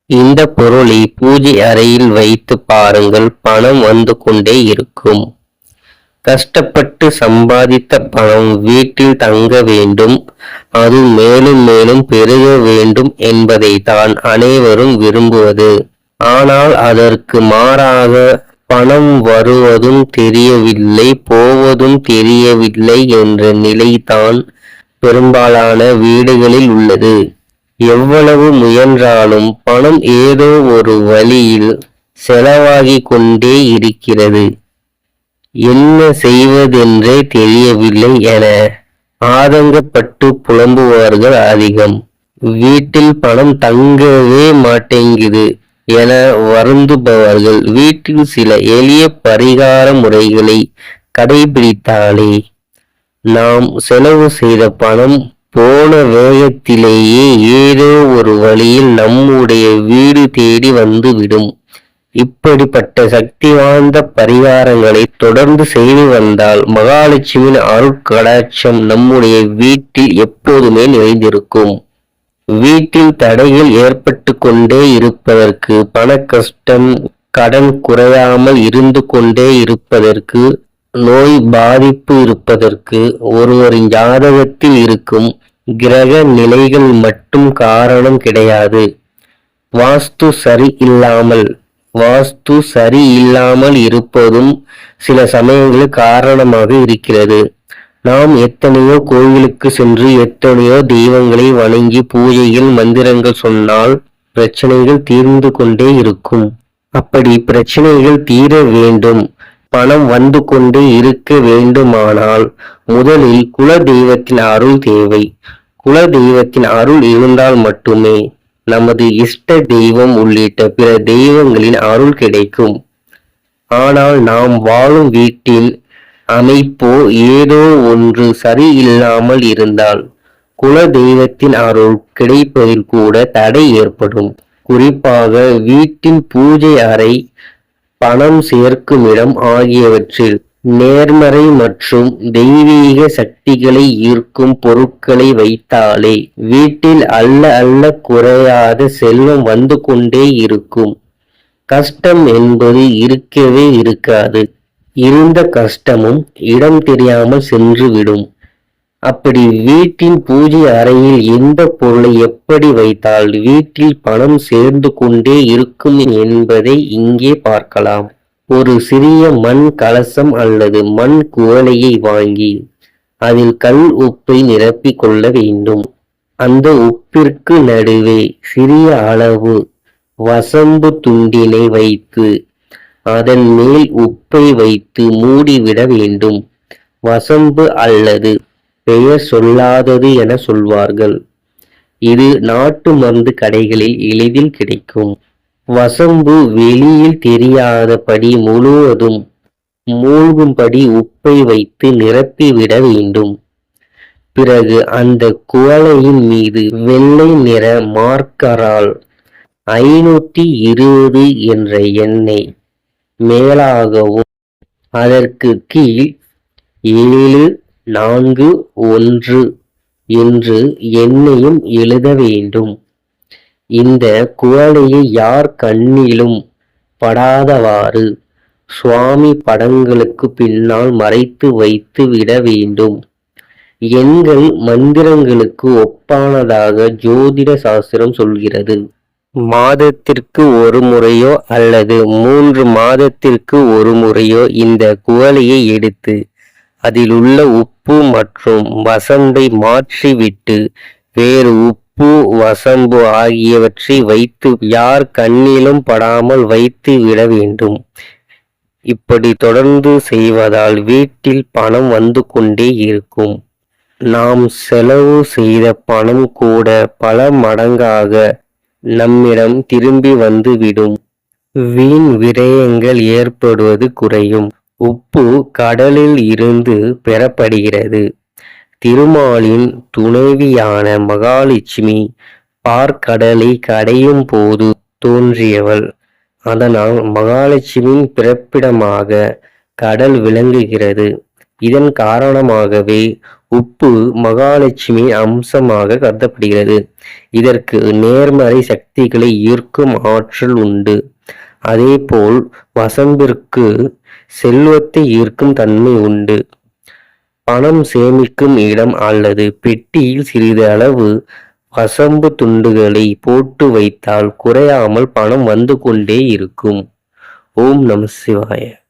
இந்த பொருளை பூஜை அறையில் வைத்து பாருங்கள், பணம் வந்து கொண்டே இருக்கும். கஷ்டப்பட்டு சம்பாதித்த பணம் வீட்டில் தங்க வேண்டும், அது மேலும் மேலும் பெருக வேண்டும் என்பதை தான் அனைவரும் விரும்புவது. ஆனால் அதற்கு மாறாக பணம் வருவதும் தெரியவில்லை, போவதும் தெரியவில்லை என்ற நிலைதான் பெரும்பாலான வீடுகளில் உள்ளது. எவ்வளவு முயன்றாலும் பணம் ஏதோ ஒரு வழியில் செலவாகிக் கொண்டே இருக்கிறது. என்ன செய்வதென்றே தெரியவில்லை என ஆதங்கப்பட்டு புலம்புவார்கள் அதிகம். வீட்டில் பணம் தங்கவே மாட்டேங்குது என வருந்துபவர்கள் வீட்டில் சில எளிய பரிகார முறைகளை கடைபிடித்தாலே நாம் செலவு செய்த பணம் போன வேகத்திலேயே ஏதோ ஒரு வழியில் நம்முடைய வீடு தேடி வந்துவிடும். இப்படிப்பட்ட சக்தி வாய்ந்த பரிகாரங்களை தொடர்ந்து செய்து வந்தால் மகாலட்சுமியின் அருட்கடாட்சம் நம்முடைய வீட்டில் எப்போதுமே நிறைந்திருக்கும். வீட்டில் தடைகள் ஏற்பட்டு கொண்டே இருப்பதற்கு, பண கஷ்டம், கடன் குறையாமல் இருந்து கொண்டே இருப்பதற்கு, நோய் பாதிப்பு இருப்பதற்கு ஒருவரின் ஜாதகத்தில் இருக்கும் கிரக நிலைகள் மட்டும் காரணம் கிடையாது. வாஸ்து சரி இல்லாமல் இருப்பதும் சில சமயங்களில் காரணமாக இருக்கிறது. நாம் எத்தனையோ கோயிலுக்கு சென்று எத்தனையோ தெய்வங்களை வணங்கி பூஜைகள் மந்திரங்கள் சொன்னால் பிரச்சனைகள் தீர்ந்து கொண்டே இருக்கும். அப்படி பிரச்சனைகள் தீர வேண்டும், பணம் வந்து கொண்டே இருக்க வேண்டுமானால் முதலில் குல தெய்வத்தின் அருள் தேவை. குல தெய்வத்தின் அருள் இருந்தால் மட்டுமே நமது இஷ்ட தெய்வம் உள்ளிட்ட பிற தெய்வங்களின் அருள் கிடைக்கும். ஆனால் நாம் வாழும் வீட்டில் அமைப்போ ஏதோ ஒன்று சரியில்லாமல் இருந்தால் குல தெய்வத்தின் அருள் கிடைப்பதில் கூட தடை ஏற்படும். குறிப்பாக வீட்டின் பூஜை அறை, பணம் சேர்க்கும் இடம் ஆகியவற்றில் நேர்மறை மற்றும் தெய்வீக சக்திகளை ஈர்க்கும் பொருட்களை வைத்தாலே வீட்டில் அல்ல குறையாத செல்வம் வந்து கொண்டே இருக்கும். கஷ்டம் என்பது இருக்கவே இருக்காது. இருந்த கஷ்டமும் இடம் தெரியாமல் சென்றுவிடும். அப்படி வீட்டின் பூஜை அறையில் எந்த பொருளை எப்படி வைத்தால் வீட்டில் பணம் சேர்ந்து கொண்டே இருக்கும் என்பதை இங்கே பார்க்கலாம். ஒரு சிறிய மண் கலசம் அல்லது மண் குவளையை வாங்கி அதில் கல் உப்பை நிரப்பிக் கொள்ள வேண்டும். அந்த உப்பிற்கு நடுவே சிறிய அளவு வசம்பு துண்டினை வைத்து அதன் மேல் உப்பை வைத்து மூடிவிட வேண்டும். வசம்பு அல்லது பெயர் சொல்லாதது என சொல்வார்கள். இது நாட்டு மருந்து கடைகளில் எளிதில் கிடைக்கும். வசம்பு வெளியில் தெரியாதபடி முழுவதும் மூழ்கும்படி உப்பை வைத்து நிரப்பிவிட வேண்டும். பிறகு அந்த குவளையின் மீது வெள்ளை நிற மார்க்கரால் 520 என்ற எண்ணை மேலாகவும் அதற்கு கீழ் 741 என்று எண்ணையும் எழுத வேண்டும். இந்த குவளையை யார் கண்ணிலும் படாதவாறு சுவாமி படங்களுக்கு பின்னால் மறைத்து வைத்து விட வேண்டும். எண்கள் மந்திரங்களுக்கு ஒப்பானதாக ஜோதிட சாஸ்திரம் சொல்கிறது. மாதத்திற்கு ஒரு முறையோ அல்லது 3 மாதத்திற்கு ஒரு முறையோ இந்த குவளையை எடுத்து அதில் உள்ள உப்பு மற்றும் வசம்பை மாற்றிவிட்டு வேறு உப்பு, வசம்பு ஆகியவற்றை வைத்து யார் கண்ணிலும் படாமல் வைத்து விட வேண்டும். இப்படி தொடர்ந்து செய்வதால் வீட்டில் பணம் வந்து கொண்டே இருக்கும். நாம் செலவு செய்த பணம் கூட பல மடங்காக நம்மிடம் திரும்பி வந்துவிடும். வீண் விரயங்கள் ஏற்படுவது குறையும். உப்பு கடலில் இருந்து பெறப்படுகிறது. திருமாலின் துணைவியான மகாலட்சுமி பார்க்கடலை கடையும் போது தோன்றியவள். அதனால் மகாலட்சுமியின் பிறப்பிடமாக கடல் விளங்குகிறது. இதன் காரணமாகவே உப்பு மகாலட்சுமியின் அம்சமாக கருதப்படுகிறது. இதற்கு நேர்மறை சக்திகளை ஈர்க்கும் ஆற்றல் உண்டு. அதேபோல் வசம்பிற்கு செல்வத்தை ஈர்க்கும் தன்மை உண்டு. பணம் சேமிக்கும் இடம் அல்லது பெட்டியில் சிறிது அளவு வசம்பு துண்டுகளை போட்டு வைத்தால் குறையாமல் பணம் வந்து கொண்டே இருக்கும். ஓம் நம சிவாய.